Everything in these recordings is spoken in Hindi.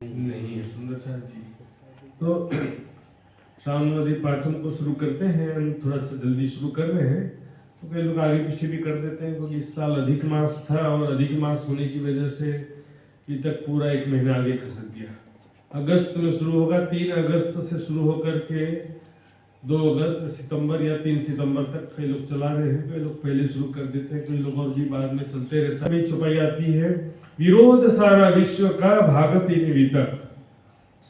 नहीं है सुंदर साहब जी। तो श्रावण पांचम को शुरू करते हैं, हम थोड़ा सा जल्दी शुरू कर रहे हैं, तो कई लोग आगे पीछे भी कर देते हैं, क्योंकि इस साल अधिक मास था और अधिक मास होने की वजह से अभी तक पूरा 1 महीना आगे खसक गया। अगस्त में शुरू होगा, 3 अगस्त से शुरू होकर के 2 सितंबर या 3 सितंबर तक कई लोग चला रहे हैं, कई लोग पहले शुरू कर देते हैं, कई लोग और भी बाद में चलते रहता है। छुपाई आती है, विरोध सारा विश्व का भागत इन वितक,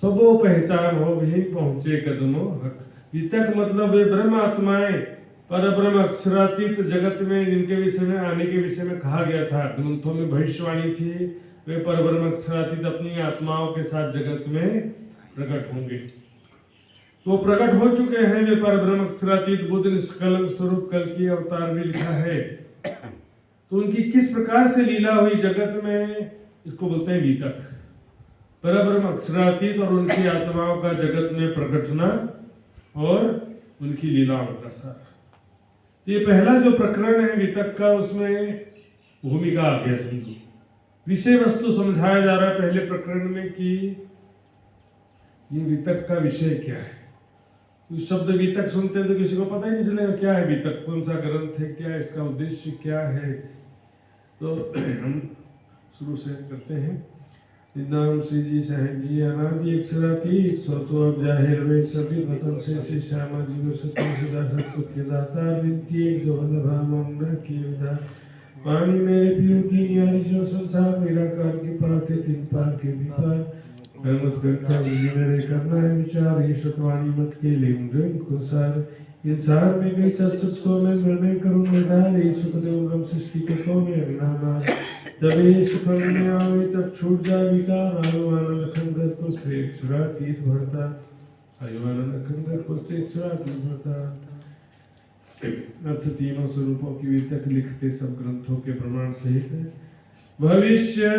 सबो पहचान हो भी पहुंचे कदमों हक। वितक मतलब वे ब्रह्म आत्माएं, पर ब्रह्म अक्षरातीत जगत में जिनके विषय में आने के विषय में कहा गया था, ग्रंथों में भविष्यवाणी थी, वे पर ब्रह्म अक्षरातीत अपनी आत्माओं के साथ जगत में प्रकट होंगे। तो प्रकट हो चुके हैं वे पर ब्रह्म अक्षरातीत बुद्ध निष्कलंक स्वरूप, कल की अवतार में लिखा है। तो उनकी किस प्रकार से लीला हुई जगत में, इसको बोलते हैं वितक। परब्रह्म अक्षरातीत और उनकी आत्माओं का जगत में प्रकटना और उनकी लीलाओं का सार। ये पहला जो प्रकरण है वितक का, उसमें भूमिका आ गया समझो, विषय वस्तु समझाया जा रहा है पहले प्रकरण में कि ये वितक का विषय क्या है। तो शब्द वितक सुनते हैं तो किसी को पता ही नहीं चलेगा क्या है वितक, कौन सा ग्रंथ है, क्या है इसका उद्देश्य क्या है। तो हम शुरू से करते हैं। नाम श्री जी साहेब जी अनादि अक्षरातीत स्वतो अब जाहिर वे सभी वतन से श्री श्यामा जी को सदा सुख के दाता विनती एक जो भावना की विधा पानी मेरे पियो की न्यारी जो संसार निराकार की पाते 3 पार के विपार मत करता मुझे मेरे करना है विचार, ये सतवाणी मत के ले को सार, ये सार में गई सत्सो में निर्णय करूँ निधार, ये सुखदेव ब्रह्म सृष्टि के तो में अज्ञान जब ये सुख में आवे तब छूट जाए विकार, आयुवान लखनगत को श्रेष्ठ सुरातीत भरता, आयुवान लखनगत को श्रेष्ठ सुरातीत भरता। अर्थ तीनों स्वरूपों की वितक लिखते सब ग्रंथों के प्रमाण सहित है। भविष्य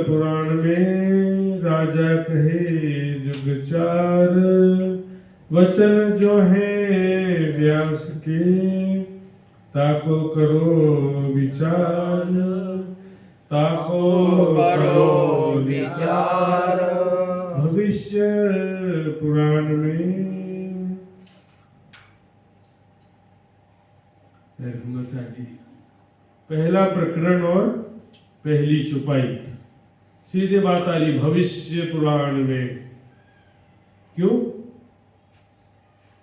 पुराण में राजा कहे जुग 4, वचन जो है व्यास के ताको करो विचार, ताको करो विचार। भविष्य पुराण में पहला प्रकरण और पहली चुपाई, सीधे बात आ रही भविष्य पुराण में। क्यों?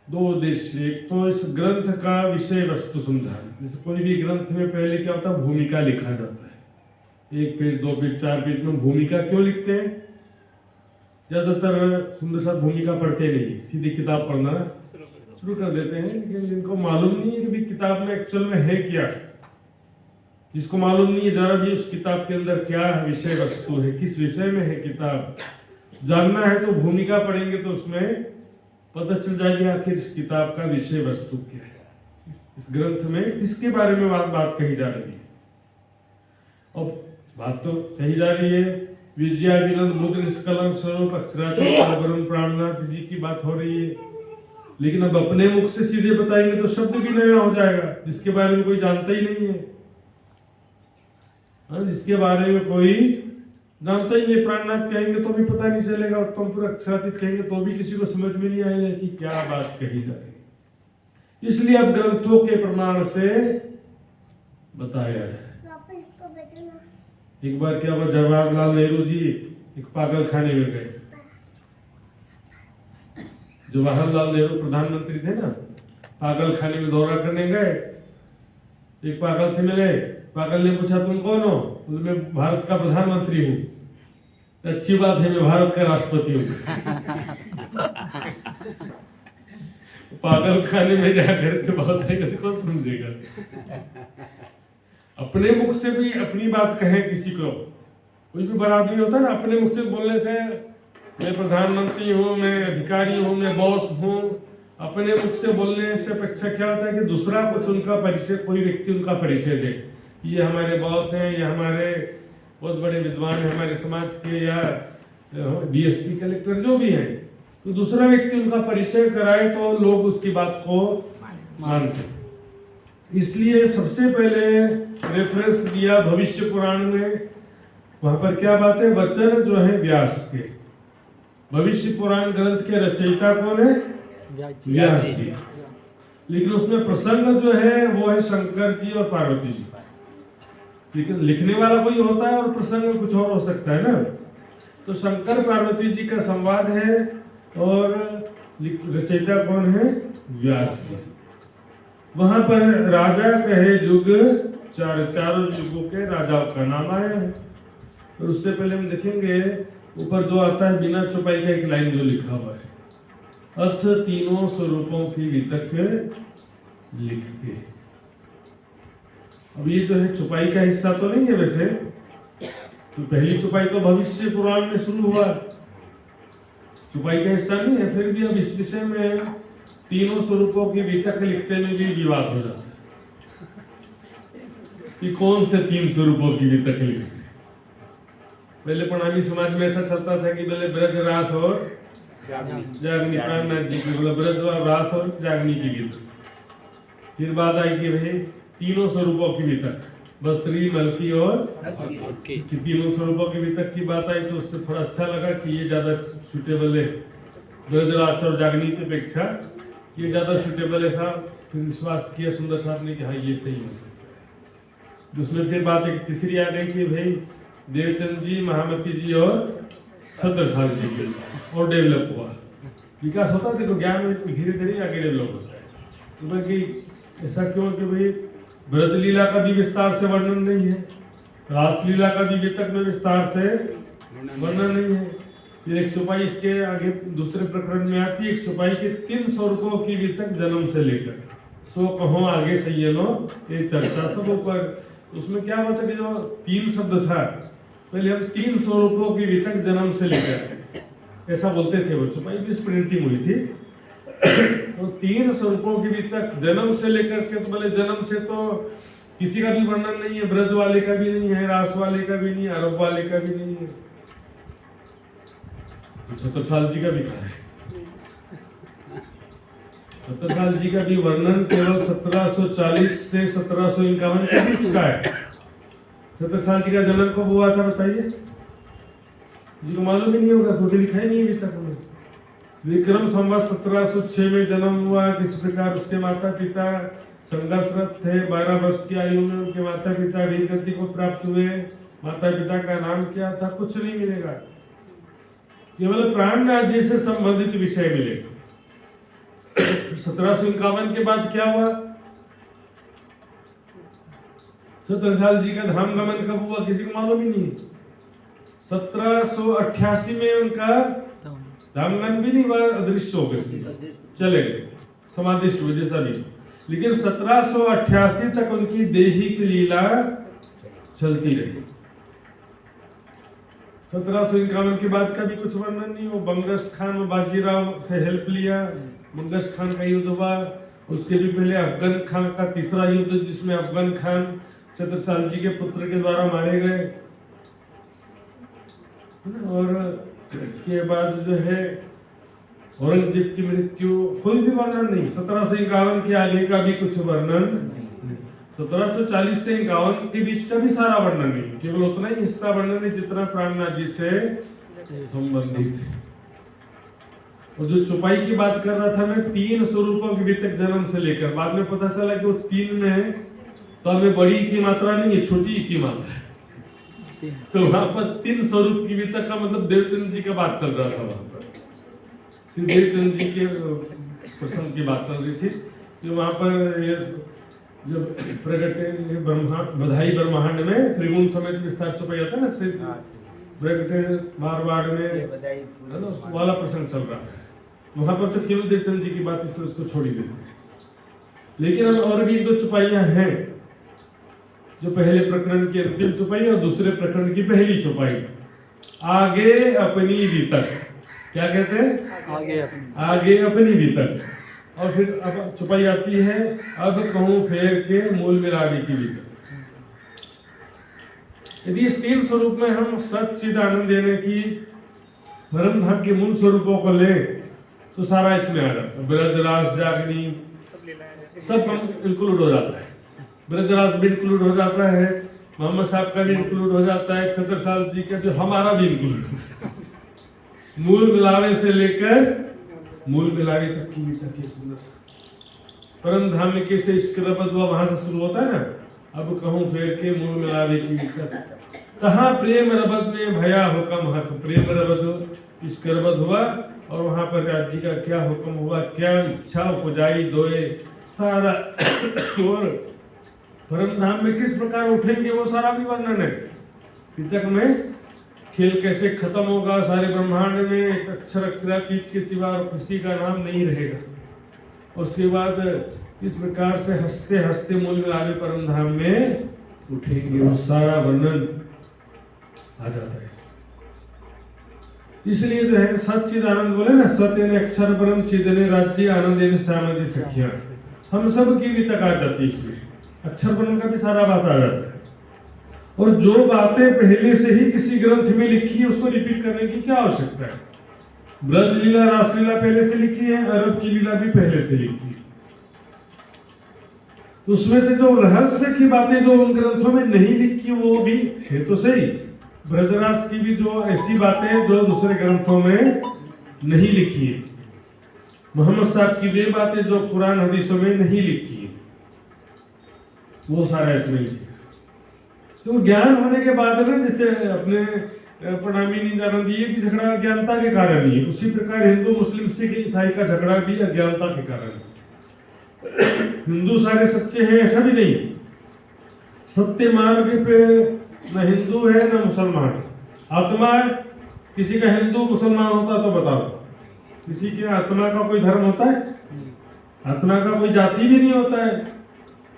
2 उद्देश्य, एक तो इस ग्रंथ का विषय वस्तु समझाना। जैसे कोई भी ग्रंथ में पहले क्या होता है, भूमिका लिखा जाता है, 1 पेज 2 पेज 4 पेज में भूमिका क्यों लिखते हैं? ज्यादातर सुंदर साथ भूमिका पढ़ते नहीं, सीधी किताब पढ़ना शुरू कर देते हैं, लेकिन जिनको मालूम नहीं है कि किताब में एक्चुअल में है क्या, जिसको मालूम नहीं है जरा भी उस किताब के अंदर क्या विषय वस्तु है, किस विषय में है किताब, जानना है तो भूमिका पढ़ेंगे तो उसमें पता चल जाएगी आखिर इस किताब का विषय वस्तु क्या है, इस ग्रंथ में किसके बारे में बात कही जा रही है। और बात तो कही जा रही है विजया विनंद बुद्ध निष्कलंक स्वरूप अक्षरातीत परब्रह्म प्राणनाथ जी की बात हो रही है, लेकिन अब अपने मुख से सीधे बताएंगे तो शब्द भी नया हो जाएगा, जिसके बारे में कोई जानता ही नहीं है। जिसके बारे में कोई जानता ही नहीं, प्राणनाथ कहेंगे तो भी पता नहीं चलेगा, उत्तम पूरा अक्षरातीत कहेंगे तो भी किसी को समझ में नहीं आएगा कि क्या बात कही जा रही। इसलिए अब ग्रंथों के प्रमाण से बताया है। एक बार क्या हुआ, जवाहरलाल नेहरू जी एक पागल खाने में गए। जवाहरलाल नेहरू प्रधानमंत्री थे ना, पागल खाने में दौरा करने गए, एक पागल से मिले। पागल ने पूछा तुम कौन हो? बोले मैं भारत का प्रधानमंत्री हूँ। अच्छी बात है, मैं भारत का राष्ट्रपति हूँ। पागल खाने में जाकर के बहुत है, कैसे कौन समझेगा। अपने मुख से भी अपनी बात कहें किसी को, कोई भी बड़ा आदमी होता है ना, अपने मुख से बोलने से मैं प्रधानमंत्री हूँ, मैं अधिकारी हूँ, मैं बॉस हूँ, अपने मुख से बोलने से अपेक्षा क्या होता है कि दूसरा कुछ उनका परिचय, कोई व्यक्ति उनका परिचय दे, ये हमारे बॉस हैं, ये हमारे बहुत बड़े विद्वान हैं हमारे समाज के, या डीएसपी कलेक्टर जो भी हैं, तो दूसरा व्यक्ति उनका परिचय कराए तो लोग उसकी बात को मानते। इसलिए सबसे पहले रेफरेंस दिया भविष्य पुराण में, वहां पर क्या बात है, वचन जो है व्यास के। भविष्य पुराण ग्रंथ के रचयिता कौन है? व्यास जी। लेकिन उसमें प्रसंग जो है वो है शंकर जी और पार्वती जी। लेकिन लिखने वाला कोई होता है और प्रसंग कुछ और हो सकता है ना। तो शंकर पार्वती जी का संवाद है और रचयिता कौन है? व्यास जी। वहां पर राजा कहे युग चारों युगों के राजाओं का नाम आया है। और उससे पहले हम देखेंगे ऊपर जो आता है बिना चौपाई का एक लाइन जो लिखा हुआ है, अथ तीनों स्वरूपों की वितक लिखते। अब ये जो है चौपाई का हिस्सा तो नहीं है वैसे, तो पहली चौपाई तो भविष्य पुराण में शुरू हुआ, चौपाई का हिस्सा नहीं है। फिर भी अब इस विषय में तीनों स्वरूपों की वितक लिखते में भी विवाद हो जाता है कि कौन से तीन स्वरूपों की वितक लिखते। पहले प्रणामी समाज में ऐसा चलता था कि पहले ब्रज रास और जागनी, प्राणनाथ जी की मतलब ब्रज रास और जागनी की वितक। फिर बात आई कि भाई तीनों स्वरूपों की वितक, बस्त्री मलकी और तीनों स्वरूपों की वितक की बात आई, तो उससे थोड़ा अच्छा लगा कि ये ज्यादा सुटेबल है ब्रज रास और जागनी की अपेक्षा, ये ज्यादा सुटेबल ऐसा फिर विश्वास किया सुंदर साहब ने कि हाँ ये सही है। उसमें फिर बात एक तीसरी आ गई कि भाई देवचंद जी, महामती जी और छत्रसाल जी के और डेवलप हुआ, विकास होता है। तो ज्ञान में धीरे धीरे आगे डेवलप होता है। तो कि ऐसा क्यों कि भाई ब्रजलीला का भी विस्तार से वर्णन नहीं है, रासलीला का भी वितक में विस्तार से वर्णन नहीं है। फिर एक चौपाई इसके आगे दूसरे प्रकरण में आती है, एक चौपाई के 3 स्वरूपों की वितक जन्म से लेकर सो कहो आगे सैयनो ये चर्चा सब ऊपर। उसमें क्या होता है कि जो 3 शब्द था, पहले हम 3 स्वरूपों की वितक जन्म से लेकर ऐसा बोलते थे। वो चौपाई भी प्रिंटिंग हुई थी तो 3 स्वरूपों की वितक जन्म से लेकर के, तो बोले जन्म से तो किसी का भी वर्णन नहीं है, ब्रज वाले का भी नहीं है, रास वाले का भी नहीं है, अरब वाले का भी नहीं है, छत्रसाल जी का भी कहा है। छत्रसाल जी का भी वर्णन केवल 1740 से 1751 के बीच का है। छत्रसाल जी का जन्म कब हुआ था बताइए? जी को मालूम ही नहीं होगा, खुद लिखा ही नहीं अभी तक हमें। विक्रम संवत 1706 में जन्म हुआ। किस प्रकार उसके माता पिता संघर्षरत थे, 12 वर्ष की आयु में उनके माता पिता वीर गति को प्राप्त हुए। माता पिता का नाम क्या था? कुछ नहीं मिलेगा, केवल प्राणनाथ जी से संबंधित विषय मिलेगा। 1751 के बाद क्या हुआ? छत्रसाल जी का धाम गमन कब हुआ किसी को मालूम ही नहीं। 1788 में उनका धाम गमन भी नहीं हुआ, अदृश्य हो गए, चले गए, समाधिष्ट हुए जैसा भी। लेकिन 1788 तक उनकी दैहिक लीला चलती रही। 1751 के बाद का भी कुछ वर्णन नहीं हो। बंगस खान और बाजीराव से हेल्प लिया, बंगस खान का युद्ध हुआ। उसके भी पहले अफगान खान का तीसरा युद्ध, जिसमें अफगान खान छत्रसाल जी के पुत्र के द्वारा मारे गए। और इसके बाद जो है औरंगजेब की मृत्यु, कोई भी वर्णन नहीं। 1751 के आगे का भी कुछ वर्णन, 1740 से 51 के बीच का भी सारा वर्णन नहीं, केवल उतना ही हिस्सा वर्णन है जितना प्राणनाथ जी से संबंधित है। और जो चौपाई की बात कर रहा था मैं, 3 स्वरूपों की वितक जन्म से लेकर, बाद में पता चला कि वो 3 में तो हमें बड़ी की मात्रा नहीं है, छोटी की मात्रा है। तो वहां पर 3 स्वरूप की वितक का मतलब देवचंद जी का बात चल रहा था। वहां पर श्री देवचंद जी के प्रसंग की बात चल रही थी। जो वहां पर ये जब प्रगटे बधाई ब्रह्मांड में त्रिगुण समेत विस्तार चौपाई आता है ना, प्रगटे मारवाड़ में वाला प्रसंग चल रहा था। वहां पर तो केवल देवचंद जी की बात, इसलिए उसको छोड़ ही देते। लेकिन अब और भी 2 चौपाइयां हैं, जो पहले प्रकरण की अंतिम चौपाई और दूसरे प्रकरण की पहली चौपाई। आगे अपनी वितक, क्या कहते हैं? आगे अपनी वितक। और फिर अब चौपाई आती है, अब कहूं फेर के मूल मिलावे की वितक। यदि इस 3 स्वरूप में हम सच्चिद आनंद देने की परम धाम के मूल स्वरूपों को ले, तो सारा इसमें आ जाता है। ब्रज रास जागनी सब इंक्लूड हो जाता है। ब्रज रास भी इंक्लूड हो जाता है, मोहम्मद साहब का भी इंक्लूड हो जाता है, छत्रसाल जी का, जो हमारा भी इंक्लूड मूल मिलावे से लेकर मूल मिलावे तक की गीता की सुंदर सा परम धाम में कैसे इश्करबद हुआ वहां से शुरू होता है ना, अब कहूँ फेर के मूल मिलावे की गीता तहाँ प्रेम रबद में भया हुक्म हक, प्रेम रबद इश्करबद हुआ और वहां पर राज्य का क्या हुक्म हुआ, क्या इच्छा उपजाई दोए सारा और परम धाम में किस प्रकार उठेंगे वो सारा भी वर्णन है। पितक में खेल कैसे खत्म होगा, सारे ब्रह्मांड में एक अक्षर अक्षरातीत के सिवा और किसी का नाम नहीं रहेगा। उसके बाद इस प्रकार से हंसते हंसते मूल मिलावे परम धाम में उठेंगे, वो सारा वर्णन आ जाता है। इसलिए जो है सच्चिद आनंद बोले ना, सत्य ने अक्षर परम चिदने राज्य आनंद सामंती सखिया, हम सब की भी तक आ जाती है। इसमें अक्षर परम का भी सारा बात आ जाता है। और जो बातें पहले से ही किसी ग्रंथ में लिखी है उसको रिपीट करने की क्या आवश्यकता है। ब्रज लीला रासलीला पहले से लिखी है, अरब की लीला भी पहले से लिखी है। उसमें से जो रहस्य की बातें जो उन ग्रंथों में नहीं लिखी वो भी है तो सही, ब्रजरास की भी जो ऐसी बातें जो दूसरे ग्रंथों में नहीं लिखी है, मोहम्मद साहब की वे बातें जो कुरान हदीसों में नहीं लिखी है, वो सारा इसमें लिखा। तो ज्ञान होने के बाद में जैसे अपने प्रणामी निंदानंद ये भी झगड़ा अज्ञानता के कारण ही है, उसी प्रकार हिंदू मुस्लिम सिख ईसाई का झगड़ा भी अज्ञानता के कारण है। हिंदू सारे सच्चे हैं ऐसा भी नहीं, सत्य मार्ग पे न हिंदू है न मुसलमान। आत्मा है, किसी का हिंदू मुसलमान होता तो बताओ, किसी के आत्मा का कोई धर्म होता है? आत्मा का कोई जाति भी नहीं होता है।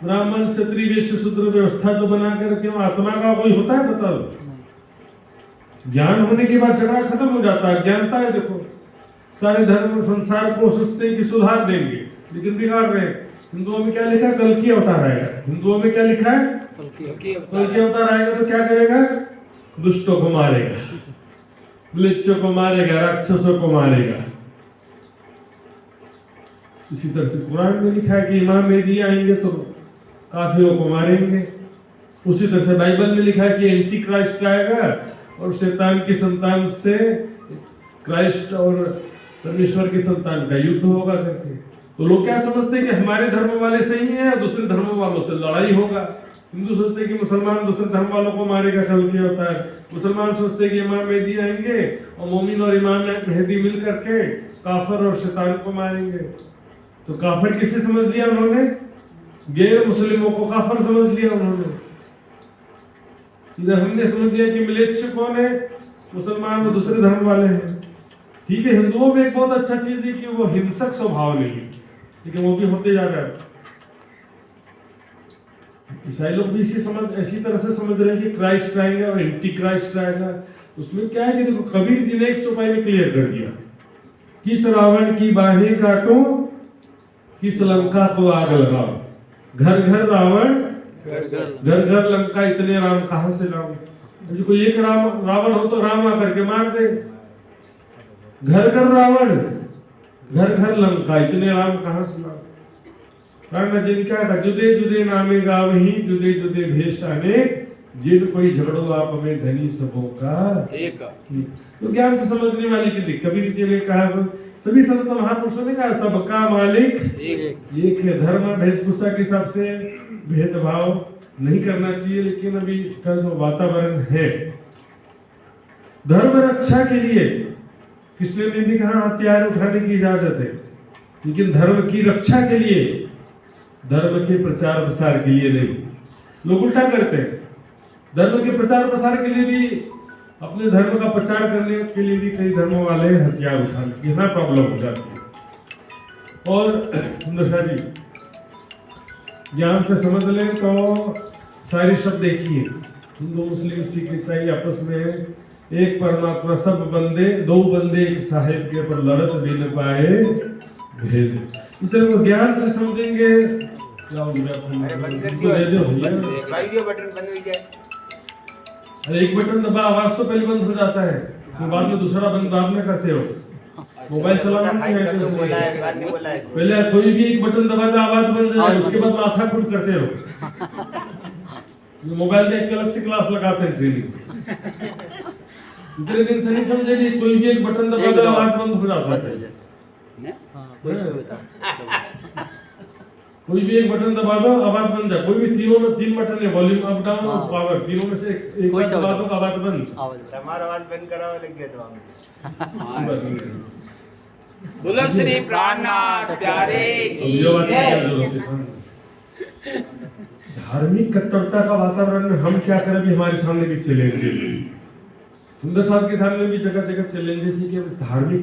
ब्राह्मण क्षत्रिय वैश्य शूद्र व्यवस्था जो बना करके आत्मा का कोई होता है? बताओ। ज्ञान होने के बाद झगड़ा खत्म हो जाता है। ज्ञानता है, देखो सारे धर्म संसार को सोचते हैं कि सुधार देंगे लेकिन बिगाड़ रहे हैं। हिंदुओं में क्या लिखा है? कल की अवतार आएगा। हिंदुओं में क्या लिखा है? कल की अवतार आएगा तो क्या करेगा? दुष्टों को मारेगा, म्लेच्छों को मारेगा, राक्षसों को मारेगा। इसी तरह से कुरान में लिखा है कि इमाम मेहदी आएंगे तो काफिरों को मारेंगे। उसी तरह से बाइबल में लिखा है कि एंटी क्राइस्ट आएगा और शैतान की संतान से क्राइस्ट और परमेश्वर की संतान का युद्ध होगा करके। तो लोग क्या समझते हैं कि हमारे धर्म वाले सही हैं और दूसरे धर्म वालों से लड़ाई होगा। हिंदू सोचते हैं कि मुसलमान दूसरे धर्म वालों को मारेगा, कल की होता है। मुसलमान सोचते हैं कि इमाम मेहदी आएंगे और मोमिन और इमाम मेहदी मिल करके काफिर और शैतान को मारेंगे। तो काफिर किसे समझ लिया उन्होंने? गैर मुस्लिमों को काफिर समझ लिया उन्होंने। इधर हमने समझ लिया कि म्लेच्छ कौन है? मुसलमान और दूसरे धर्म वाले हैं। ठीक है, हिंदुओं में एक बहुत अच्छा चीज है कि वो हिंसक स्वभाव नहीं है, लेकिन वो भी होते जा रहा है। ईसाई लोग भी ऐसी तरह से समझ रहे हैं कि क्राइस्ट आएगा और एंटी क्राइस्ट आएगा। उसमें क्या है कि देखो कबीर जी ने एक चौपाई में क्लियर कर दिया, किस रावण की बाहें काटो, किस लंका को आग लगाओ। घर घर रावण, घर घर लंका, इतने राम कहां से लाऊं? यदि कोई एक रावण हो तो राम आकर के मार दे। घर घर रावण, घर घर लंका, इतने राम कहां से लाऊं? राम जी ने क्या कहा? जुदे जुदे नामे गावही, जुदे जुदे भेष अनेक, जिन कोई झगड़ो आप में धनी सबों का एक। तो ज्ञान से समझने वाले के लिए कबीर जी ने कहा, सभी संत महापुरुषों ने कहा सबका मालिक एक है। धर्म वेशभूषा के हिसाब से भेदभाव नहीं करना चाहिए, लेकिन अभी का जो वातावरण है, धर्म रक्षा के लिए कृष्ण ने भी कहा हथियार उठाने की इजाजत है, लेकिन धर्म की रक्षा के लिए, धर्म के प्रचार प्रसार के लिए नहीं। लोग उल्टा करते हैं, धर्म के प्रचार प्रसार के लिए भी, अपने धर्म का प्रचार करने के लिए भी कई धर्मों वाले हथियार उठाने, यहाँ प्रॉब्लम हो जाती है। और नशा जी ज्ञान से समझ लें तो सारे शब्द एक ही है। हिंदू मुस्लिम सिख ईसाई आपस में एक परमात्मा, सब बंदे, दो बंदे एक साहेब के पर लड़त बिन पाए भेद। इसलिए वो ज्ञान से समझेंगे। क्या हो गया? एक बटन दबा, आवाज तो पहले बंद हो जाता है, तो बाद में दूसरा बंद बाद में करते हो। मोबाइल चलाना नहीं है, पहले कोई भी एक बटन दबा दे आवाज बंद हो जाए, उसके बाद माथा खुद करते हो। मोबाइल का एक अलग से क्लास लगाते हैं, ट्रेनिंग। इतने दिन से नहीं समझे कि कोई भी एक बटन दबा दो आवाज बंद हो जाता है। कोई भी एक बटन दबा दो आवाज बंद है। कोई भी तीनों में 3 बटन है, वॉल्यूम अप डाउन और पावर, तीनों में से एक बार दबा दो आवाज बंद। हमारा आवाज बंद कराओ लग गया तो बोलो श्री प्राणनाथ प्यारे की जय। धार्मिक कट्टरता का वातावरण में हम क्या करें, भी हमारे सामने भी चैलेंजेस। सुंदर साहब के सामने भी जगह जगह चैलेंजेस है कि धार्मिक